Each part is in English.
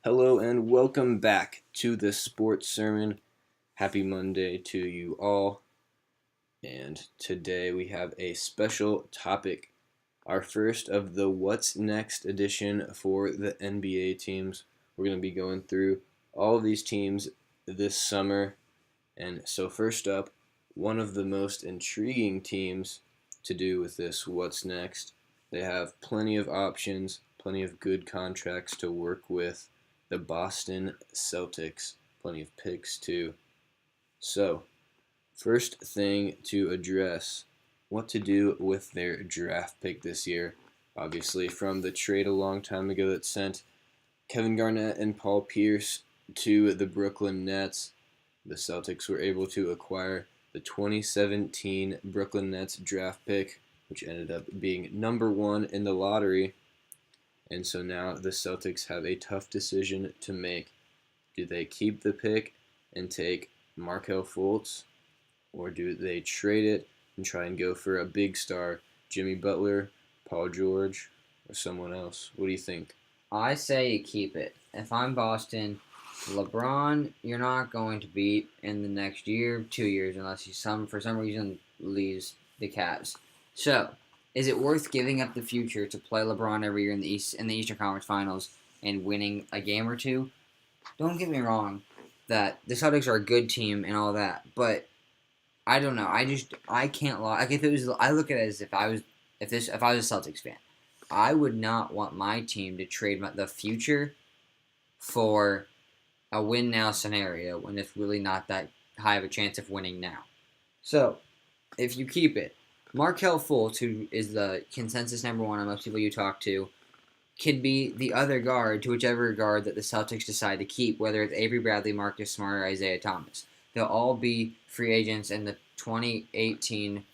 Hello and welcome back to the Sports Sermon. Happy Monday to you all. And today we have a special topic. Our first of the What's Next edition for the NBA teams. We're going to be going through all of these teams this summer. And so first up, one of the most intriguing teams to do with this What's Next. They have plenty of options, plenty of good contracts to work with. The Boston Celtics, plenty of picks too. So, first thing to address, what to do with their draft pick this year. Obviously, from the trade a long time ago that sent Kevin Garnett and Paul Pierce to the Brooklyn Nets, the Celtics were able to acquire the 2017 Brooklyn Nets draft pick, which ended up being number one in the lottery. And so now the Celtics have a tough decision to make. Do they keep the pick and take Markelle Fultz, or do they trade it and try and go for a big star, Jimmy Butler, Paul George, or someone else? What do you think? I say you keep it. If I'm Boston, LeBron, you're not going to beat in the next year, 2 years, unless he for some reason leaves the Cavs. So, is it worth giving up the future to play LeBron every year in the Eastern Conference Finals and winning a game or two? Don't get me wrong, that the Celtics are a good team and all that, but I don't know. I can't lie. Like if it was, I look at it as if I was a Celtics fan, I would not want my team to trade the future for a win now scenario when it's really not that high of a chance of winning now. So, if you keep it, Markelle Fultz, who is the consensus number one on most people you talk to, could be the other guard to whichever guard that the Celtics decide to keep, whether it's Avery Bradley, Marcus Smart, or Isaiah Thomas. They'll all be free agents in the 2018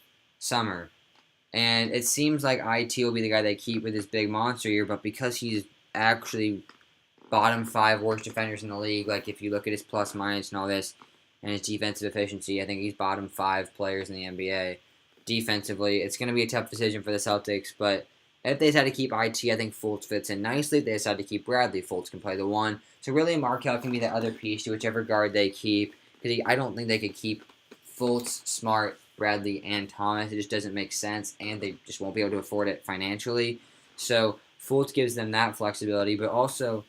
summer. And it seems like IT will be the guy they keep with his big monster year, but because he's actually bottom five worst defenders in the league, like if you look at his plus minus and all this, and his defensive efficiency, I think he's bottom five players in the NBA. Defensively, it's going to be a tough decision for the Celtics, but if they decide to keep IT, I think Fultz fits in nicely. If they decide to keep Bradley, Fultz can play the one. So really, Markelle can be the other piece to whichever guard they keep, because I don't think they could keep Fultz, Smart, Bradley, and Thomas. It just doesn't make sense, and they just won't be able to afford it financially. So Fultz gives them that flexibility, but also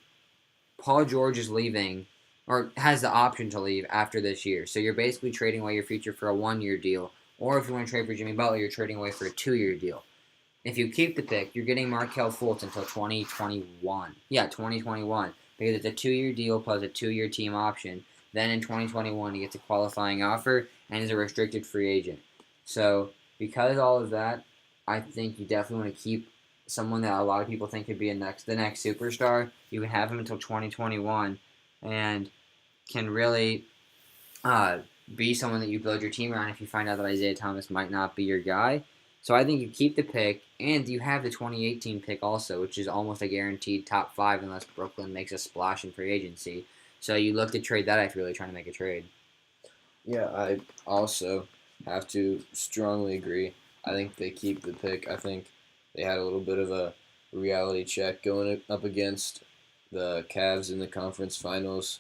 Paul George is leaving, or has the option to leave after this year. So you're basically trading away your future for a 1-year deal. Or if you want to trade for Jimmy Butler, you're trading away for a 2-year deal. If you keep the pick, you're getting Markelle Fultz until 2021. Yeah, 2021. Because it's a 2-year deal plus a 2-year team option. Then in 2021, he gets a qualifying offer and is a restricted free agent. So because of all of that, I think you definitely want to keep someone that a lot of people think could be the next superstar. You can have him until 2021 and can really be someone that you build your team around if you find out that Isaiah Thomas might not be your guy. So I think you keep the pick, and you have the 2018 pick also, which is almost a guaranteed top 5 unless Brooklyn makes a splash in free agency. So you look to trade that if you're really trying to make a trade. Yeah, I also have to strongly agree. I think they keep the pick. I think they had a little bit of a reality check going up against the Cavs in the conference finals,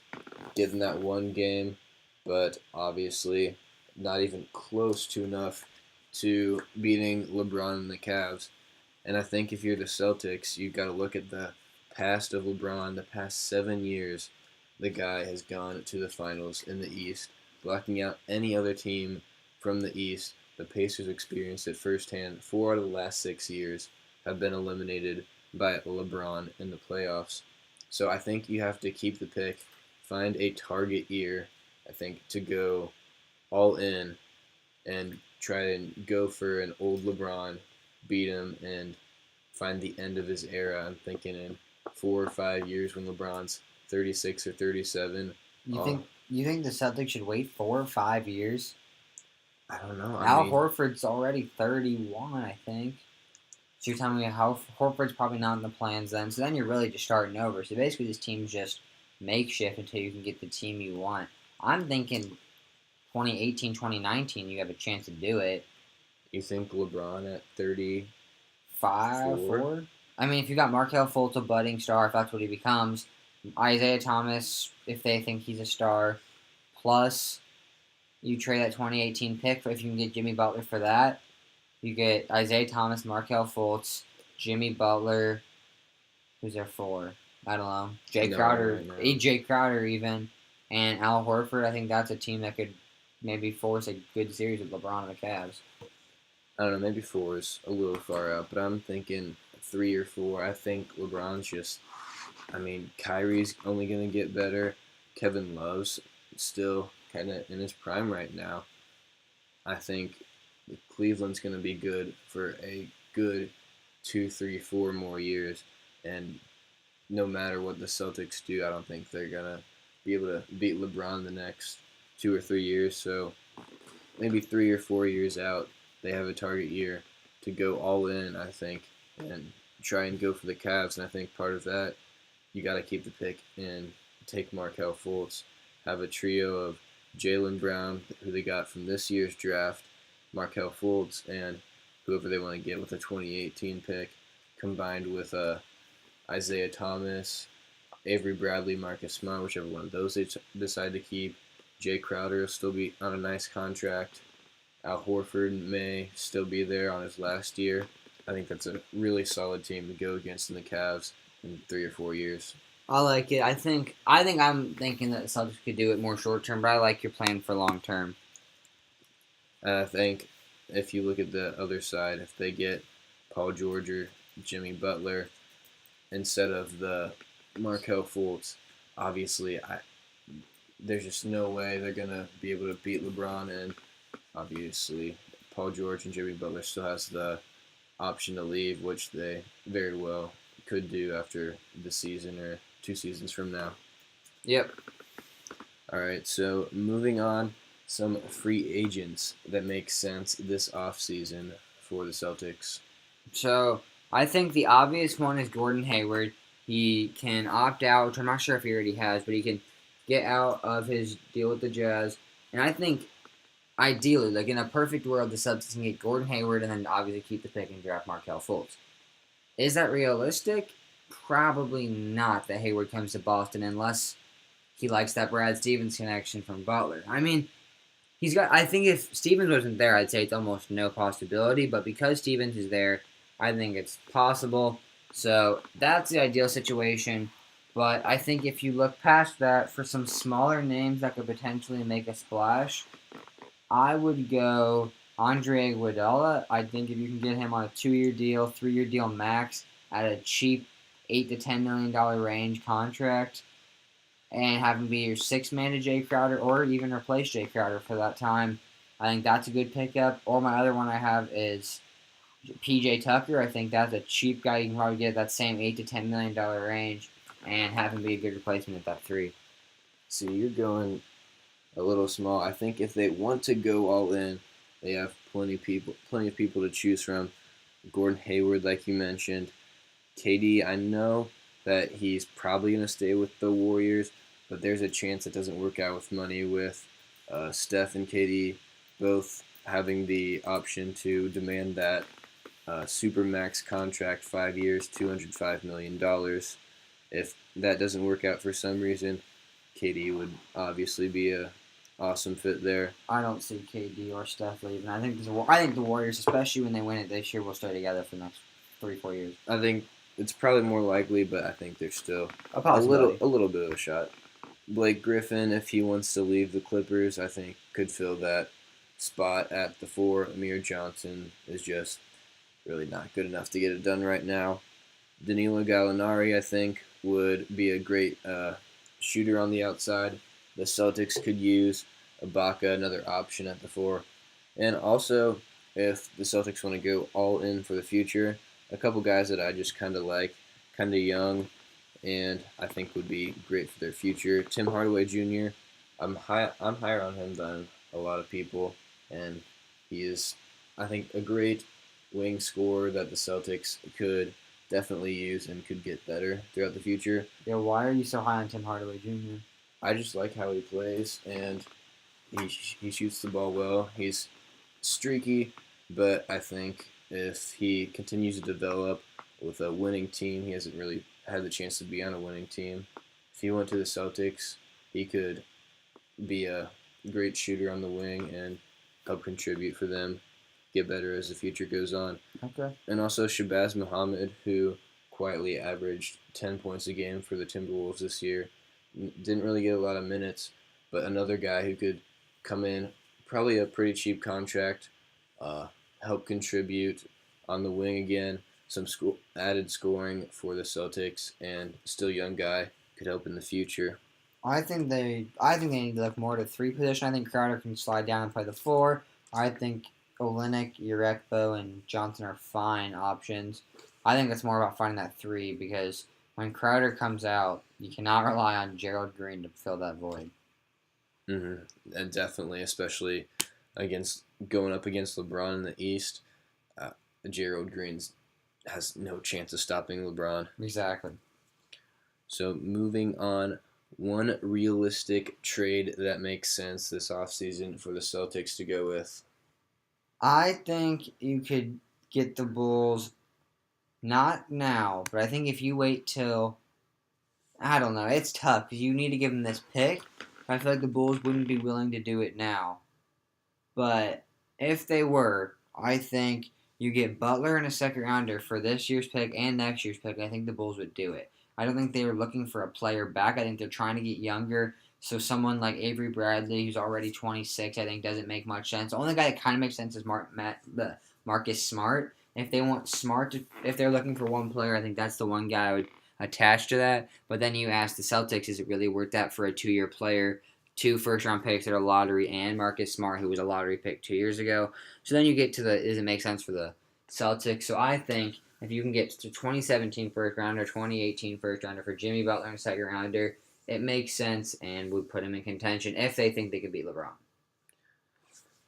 getting that one game, but obviously not even close to enough to beating LeBron and the Cavs. And I think if you're the Celtics, you've got to look at the past of LeBron. The past 7 years, the guy has gone to the finals in the East, blocking out any other team from the East. The Pacers experienced it firsthand. 4 out of the last 6 years have been eliminated by LeBron in the playoffs. So I think you have to keep the pick, find a target year, I think, to go all in and try and go for an old LeBron, beat him, and find the end of his era. I'm thinking in 4 or 5 years when LeBron's 36 or 37. You think the Celtics should wait 4 or 5 years? I don't know. Al Horford's already 31, I think. So you're telling me how Horford's probably not in the plans then. So then you're really just starting over. So basically this team's just makeshift until you can get the team you want. I'm thinking 2018, 2019, you have a chance to do it. You think LeBron at 4? I mean, if you got Markelle Fultz, a budding star, if that's what he becomes, Isaiah Thomas, if they think he's a star, plus you trade that 2018 pick if you can get Jimmy Butler for that. You get Isaiah Thomas, Markelle Fultz, Jimmy Butler. Who's there for? I don't know. Jay No one Crowder, right now. AJ Crowder even, and Al Horford. I think that's a team that could maybe force a good series with LeBron and the Cavs. I don't know. Maybe 4 is a little far out, but I'm thinking 3 or 4. I think LeBron's just. I mean, Kyrie's only gonna get better. Kevin Love's still kind of in his prime right now. I think Cleveland's gonna be good for a good 2, 3, 4 more years, and no matter what the Celtics do, I don't think they're gonna be able to beat LeBron the next 2 or 3 years. So maybe 3 or 4 years out, they have a target year to go all in, I think, and try and go for the Cavs. And I think part of that, you got to keep the pick and take Markelle Fultz. Have a trio of Jaylen Brown, who they got from this year's draft, Markelle Fultz, and whoever they want to get with a 2018 pick, combined with Isaiah Thomas, Avery Bradley, Marcus Smart, whichever one of those they decide to keep. Jay Crowder will still be on a nice contract. Al Horford may still be there on his last year. I think that's a really solid team to go against in the Cavs in 3 or 4 years. I like it. I'm thinking that the Celtics could do it more short term, but I like your plan for long term. And I think if you look at the other side, if they get Paul George or Jimmy Butler instead of the Markelle Fultz, obviously there's just no way they're gonna be able to beat LeBron, and obviously Paul George and Jimmy Butler still has the option to leave, which they very well could do after the season or 2 seasons from now. Yep. All right, so moving on, some free agents that make sense this offseason for the Celtics. So I think the obvious one is Gordon Hayward. He can opt out, which I'm not sure if he already has, but he can get out of his deal with the Jazz. And I think ideally, like in a perfect world, the Celtics can get Gordon Hayward and then obviously keep the pick and draft Markelle Fultz. Is that realistic? Probably not that Hayward comes to Boston unless he likes that Brad Stevens connection from Butler. I mean, he's got. I think if Stevens wasn't there, I'd say it's almost no possibility. But because Stevens is there, I think it's possible. So that's the ideal situation. But I think if you look past that for some smaller names that could potentially make a splash, I would go Andre Iguodala. I think if you can get him on a 2-year deal, 3-year deal max at a cheap $8 to $10 million range contract, and have him be your sixth man to Jay Crowder, or even replace Jay Crowder for that time, I think that's a good pickup. Or my other one I have is PJ Tucker. I think that's a cheap guy you can probably get that same $8 to $10 million range, and have him be a good replacement at that 3. See, you're going a little small. I think if they want to go all in, they have plenty of people to choose from. Gordon Hayward, like you mentioned. KD, I know that he's probably going to stay with the Warriors, but there's a chance it doesn't work out with money with Steph and KD both having the option to demand that supermax contract, 5 years, $205 million. If that doesn't work out for some reason, KD would obviously be a awesome fit there. I don't see KD or Steph leaving. I think the Warriors, especially when they win it this year, will stay together for the next 3-4 years. I think it's probably more likely, but I think there's still a little bit of a shot. Blake Griffin, if he wants to leave the Clippers, I think could fill that spot at the 4. Amir Johnson is just really not good enough to get it done right now. Danilo Gallinari, I think, would be a great shooter on the outside. The Celtics could use Ibaka, another option at the 4. And also, if the Celtics want to go all in for the future, a couple guys that I just kind of like, kind of young, and I think would be great for their future. Tim Hardaway Jr. I'm higher on him than a lot of people, and he is, I think, a great wing scorer that the Celtics could definitely use and could get better throughout the future. Yeah, why are you so high on Tim Hardaway Jr.? I just like how he plays, and he shoots the ball well. He's streaky, but I think if he continues to develop with a winning team, he hasn't really had the chance to be on a winning team. if he went to the Celtics, he could be a great shooter on the wing and help contribute for them, get better as the future goes on. Okay. And also Shabazz Muhammad, who quietly averaged 10 points a game for the Timberwolves this year. Didn't really get a lot of minutes, but another guy who could come in, probably a pretty cheap contract, uh, help contribute on the wing again, some added scoring for the Celtics, and still young guy could help in the future. I think they need to look more to three position. I think Crowder can slide down and play the four. I think Olenek, Urekbo, and Johnson are fine options. I think it's more about finding that three because when Crowder comes out, you cannot rely on Gerald Green to fill that void. And definitely, especially against going up against LeBron in the East, uh, Gerald Green has no chance of stopping LeBron. Exactly. So moving on, one realistic trade that makes sense this offseason for the Celtics to go with. I think you could get the Bulls not now, but I think if you wait till I don't know, it's tough because you need to give them this pick. I feel like the Bulls wouldn't be willing to do it now. But if they were, I think you get Butler and a second rounder for this year's pick and next year's pick. I think the Bulls would do it. I don't think they were looking for a player back. I think they're trying to get younger. So someone like Avery Bradley, who's already 26, I think doesn't make much sense. The only guy that kind of makes sense is Marcus Smart. If they want Smart, if they're looking for one player, I think that's the one guy I would attach to that. But then you ask the Celtics, is it really worth that for a 2-year player? 2 first-round picks that are lottery and Marcus Smart, who was a lottery pick 2 years ago. So then you get to does it make sense for the Celtics? So I think if you can get to 2017 first-rounder, 2018 first-rounder for Jimmy Butler and second-rounder, it makes sense and would put him in contention if they think they could beat LeBron.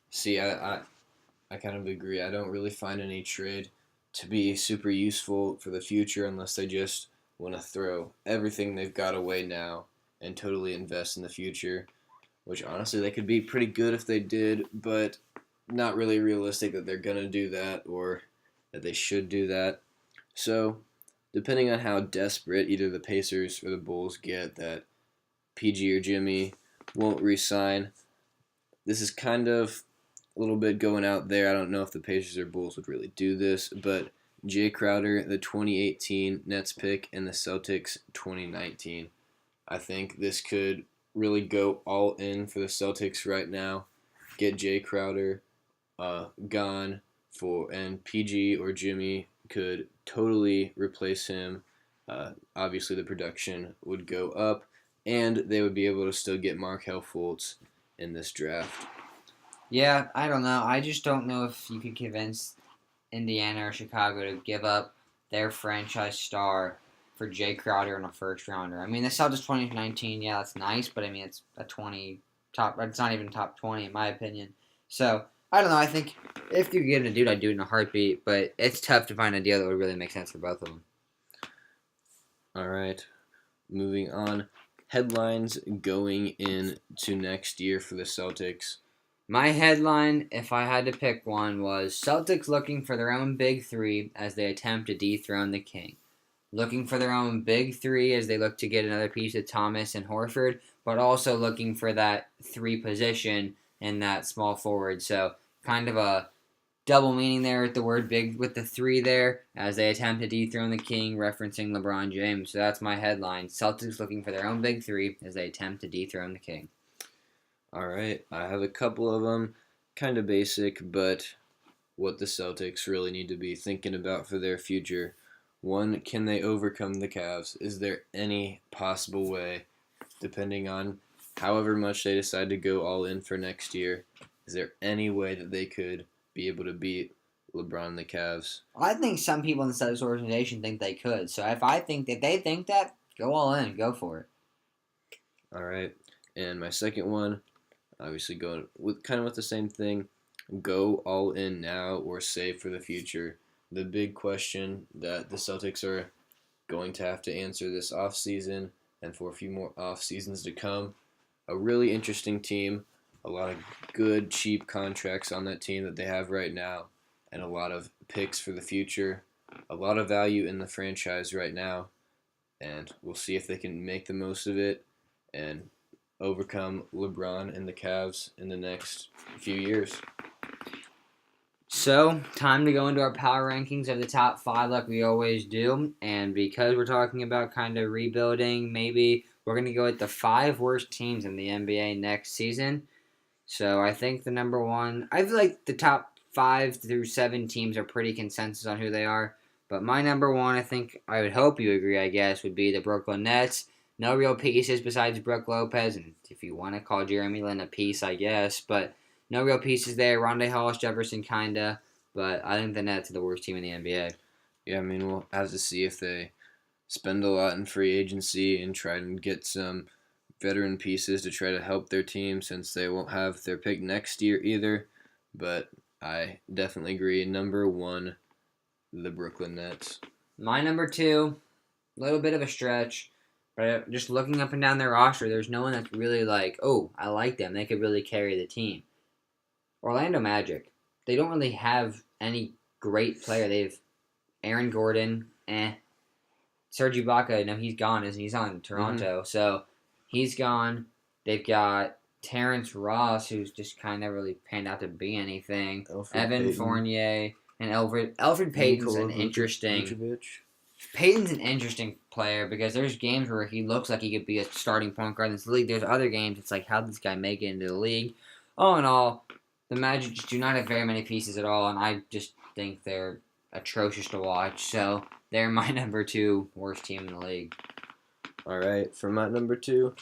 See, I kind of agree. I don't really find any trade to be super useful for the future unless they just want to throw everything they've got away now and totally invest in the future, which honestly they could be pretty good if they did, but not really realistic that they're going to do that or that they should do that. So, depending on how desperate either the Pacers or the Bulls get that PG or Jimmy won't re-sign, this is kind of a little bit going out there. I don't know if the Pacers or Bulls would really do this, but Jay Crowder, the 2018 Nets pick, and the Celtics 2019. I think this could really go all in for the Celtics right now. Get Jay Crowder gone and PG or Jimmy could totally replace him. Obviously, the production would go up, and they would be able to still get Markelle Fultz in this draft. Yeah, I don't know. I just don't know if you could convince Indiana or Chicago to give up their franchise star for Jay Crowder in a first rounder. I mean, the Celtics 2019, yeah, that's nice, but I mean, it's a 20 top. It's not even top 20 in my opinion. So I don't know. I think if you get a dude, I'd do it in a heartbeat. But it's tough to find a deal that would really make sense for both of them. All right, moving on. Headlines going into next year for the Celtics. My headline, if I had to pick one, was Celtics looking for their own big three as they attempt to dethrone the King. Looking for their own big three as they look to get another piece of Thomas and Horford, but also looking for that three position in that small forward. So kind of a double meaning there with the word big with the three there as they attempt to dethrone the King, referencing LeBron James. So that's my headline. Celtics looking for their own big three as they attempt to dethrone the King. All right, I have a couple of them, kind of basic, but what the Celtics really need to be thinking about for their future. One, can they overcome the Cavs? Is there any possible way, depending on however much they decide to go all in for next year, is there any way that they could be able to beat LeBron and the Cavs? I think some people in the Celtics organization think they could. So if they think that, go all in, go for it. All right, and my second one, obviously going with the same thing, go all in now or save for the future. The big question that the Celtics are going to have to answer this offseason and for a few more off seasons to come. A really interesting team, a lot of good cheap contracts on that team that they have right now, and a lot of picks for the future, a lot of value in the franchise right now. and we'll see if they can make the most of it and overcome LeBron and the Cavs in the next few years. So, time to go into our power rankings of the top 5 like we always do. And because we're talking about kind of rebuilding, maybe we're going to go with the 5 worst teams in the NBA next season. So, I think the number 1, I feel like the top 5 through 7 teams are pretty consensus on who they are. But my number 1, I think, I would hope you agree, I guess, would be the Brooklyn Nets. No real pieces besides Brook Lopez, and if you want to call Jeremy Lin a piece, I guess. But no real pieces there. Rondé Hollis Jefferson, kinda. But I think the Nets are the worst team in the NBA. Yeah, I mean, we'll have to see if they spend a lot in free agency and try and get some veteran pieces to try to help their team since they won't have their pick next year either. But I definitely agree. Number 1, the Brooklyn Nets. My number 2, a little bit of a stretch. But just looking up and down their roster, there's no one that's really like, oh, I like them. They could really carry the team. Orlando Magic. They don't really have any great player. They've Aaron Gordon, Serge Ibaka, no, he's gone, isn't he? He's on Toronto. Mm-hmm. So he's gone. They've got Terrence Ross, who's just kind of really panned out to be anything. Evan Payton. Fournier and Alfred Payton's an interesting. Payton's an interesting player because there's games where he looks like he could be a starting point guard in this league. There's other games it's like, how did this guy make it into the league? All in all, the Magic just do not have very many pieces at all, and I just think they're atrocious to watch. So they're my number 2 worst team in the league. All right, for my number 2,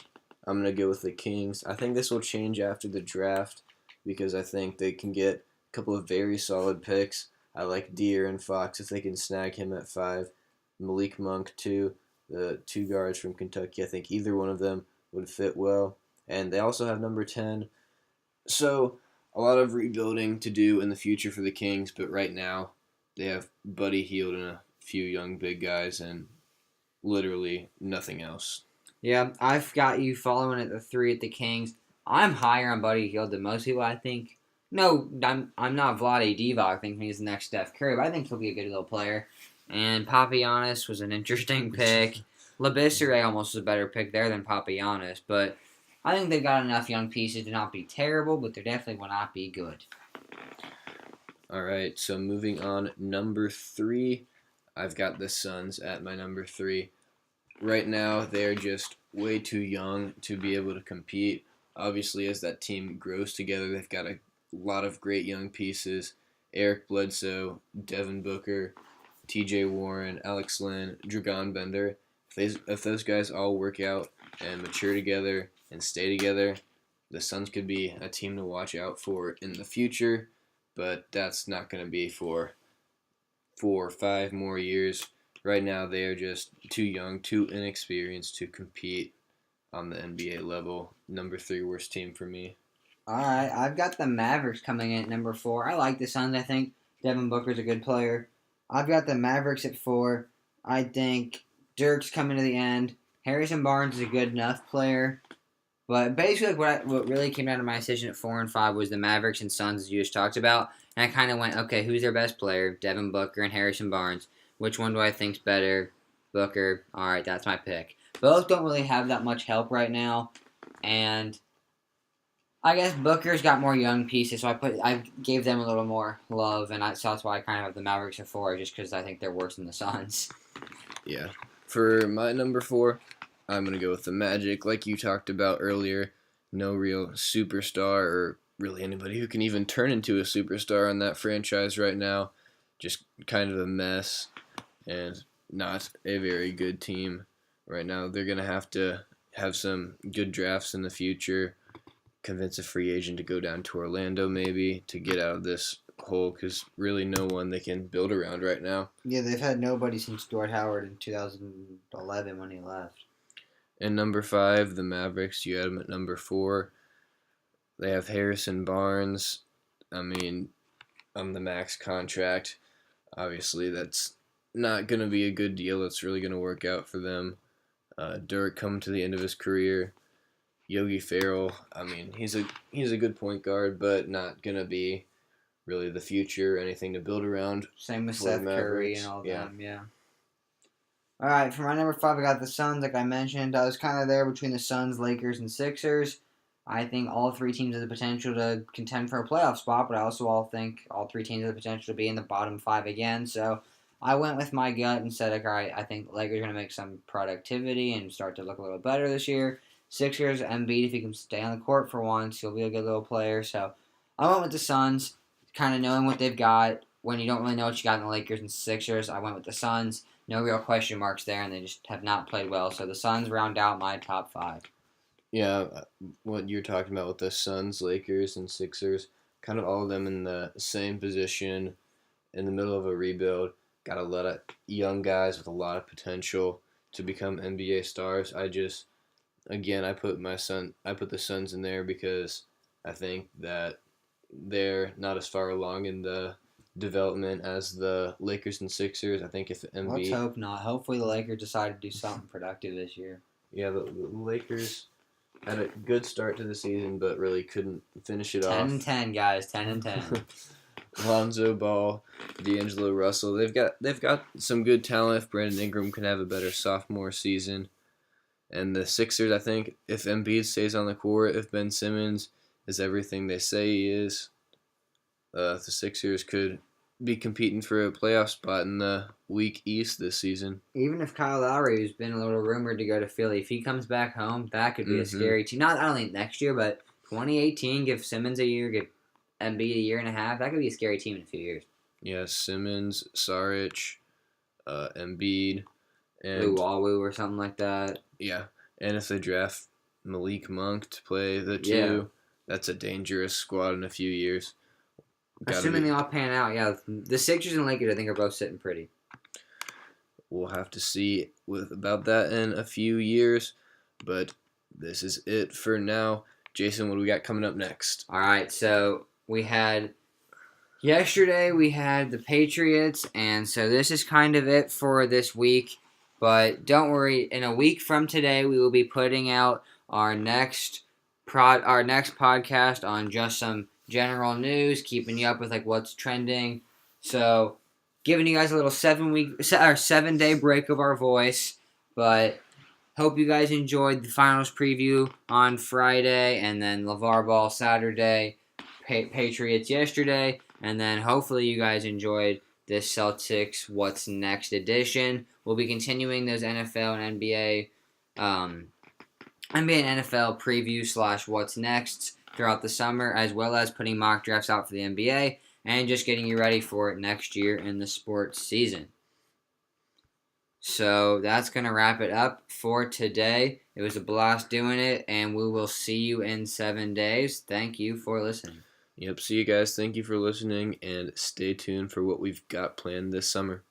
I'm going to go with the Kings. I think this will change after the draft because I think they can get a couple of very solid picks. I like De'Aaron Fox if they can snag him at 5. Malik Monk, too, the 2 guards from Kentucky. I think either one of them would fit well. And they also have number 10. So a lot of rebuilding to do in the future for the Kings, but right now they have Buddy Hield and a few young big guys and literally nothing else. Yeah, I've got you following at the 3 at the Kings. I'm higher on Buddy Hield than most people, I think. No, I'm not Vlade Divac. I think he's the next Steph Curry, but I think he'll be a good little player. And Papagiannis was an interesting pick. Labissiere almost was a better pick there than Papagiannis, but I think they've got enough young pieces to not be terrible, but they definitely will not be good. All right, so moving on, number 3, I've got the Suns at my number 3. Right now, they're just way too young to be able to compete. Obviously, as that team grows together, they've got a lot of great young pieces. Eric Bledsoe, Devin Booker, T.J. Warren, Alex Len, Dragan Bender. If those guys all work out and mature together and stay together, the Suns could be a team to watch out for in the future, but that's not going to be for 4 or 5 more years. Right now, they are just too young, too inexperienced to compete on the NBA level. Number 3 worst team for me. All right, I've got the Mavericks coming in at number 4. I like the Suns. I think Devin Booker's a good player. I've got the Mavericks at 4. I think Dirk's coming to the end. Harrison Barnes is a good enough player. But basically, what really came down to my decision at 4 and 5 was the Mavericks and Suns, as you just talked about. And I kind of went, okay, who's their best player? Devin Booker and Harrison Barnes. Which one do I think's better? Booker. All right, that's my pick. Both don't really have that much help right now. And I guess Booker's got more young pieces, so I gave them a little more love, and so that's why I kind of have the Mavericks at 4, just because I think they're worse than the Suns. Yeah. For my number 4, I'm going to go with the Magic. Like you talked about earlier, no real superstar or really anybody who can even turn into a superstar on that franchise right now. Just kind of a mess and not a very good team right now. They're going to have some good drafts in the future. Convince a free agent to go down to Orlando maybe to get out of this hole because really no one they can build around right now. Yeah, they've had nobody since Dwight Howard in 2011 when he left. And number 5, the Mavericks, you had them at number 4. They have Harrison Barnes. I mean, on the max contract. Obviously, that's not going to be a good deal. That's really going to work out for them. Dirk coming to the end of his career. Yogi Ferrell, I mean, he's a good point guard, but not going to be really the future, anything to build around. Same with Seth Curry and all them, yeah. All right, for my number 5, I got the Suns. Like I mentioned, I was kind of there between the Suns, Lakers, and Sixers. I think all three teams have the potential to contend for a playoff spot, but I also all think all three teams have the potential to be in the bottom 5 again. So I went with my gut and said, like, all right, I think the Lakers are going to make some productivity and start to look a little better this year. Sixers, Embiid, if he can stay on the court for once, he'll be a good little player. So I went with the Suns, kind of knowing what they've got. When you don't really know what you got in the Lakers and Sixers, I went with the Suns. No real question marks there, and they just have not played well. So the Suns round out my top 5. Yeah, what you're talking about with the Suns, Lakers, and Sixers, kind of all of them in the same position in the middle of a rebuild. Got a lot of young guys with a lot of potential to become NBA stars. Again, I put the Suns in there because I think that they're not as far along in the development as the Lakers and Sixers. I think if Let's Embiid, hope not. Hopefully the Lakers decide to do something productive this year. yeah, the Lakers had a good start to the season, but really couldn't finish it 10 off. and 10, guys. 10 and 10. Lonzo Ball, D'Angelo Russell, they've got some good talent. If Brandon Ingram can have a better sophomore season, and the Sixers, I think, if Embiid stays on the court, if Ben Simmons is everything they say he is, the Sixers could be competing for a playoff spot in the weak East this season. Even if Kyle Lowry, who's been a little rumored to go to Philly, if he comes back home, that could be a scary team. Not only next year, but 2018, give Simmons a year, give Embiid a year and a half. That could be a scary team in a few years. Yeah, Simmons, Saric, Embiid, and Luwawu or something like that. Yeah, and if they draft Malik Monk to play the two, that's a dangerous squad in a few years. Assuming they all pan out, yeah. The Sixers and Lakers, I think, are both sitting pretty. We'll have to see about that in a few years, but this is it for now. Jason, what do we got coming up next? All right, so yesterday we had the Patriots, and so this is kind of it for this week. But don't worry, in a week from today, we will be putting out our next podcast on just some general news, keeping you up with like what's trending. So, giving you guys a little 7-day break of our voice, but hope you guys enjoyed the finals preview on Friday, and then LeVar Ball Saturday, Patriots yesterday, and then hopefully you guys enjoyed this Celtics What's Next edition. We'll be continuing those NFL and NBA and NFL preview / What's Next throughout the summer, as well as putting mock drafts out for the NBA and just getting you ready for it next year in the sports season. So that's going to wrap it up for today. It was a blast doing it, and we will see you in 7 days. Thank you for listening. Yep, see you guys. Thank you for listening, and stay tuned for what we've got planned this summer.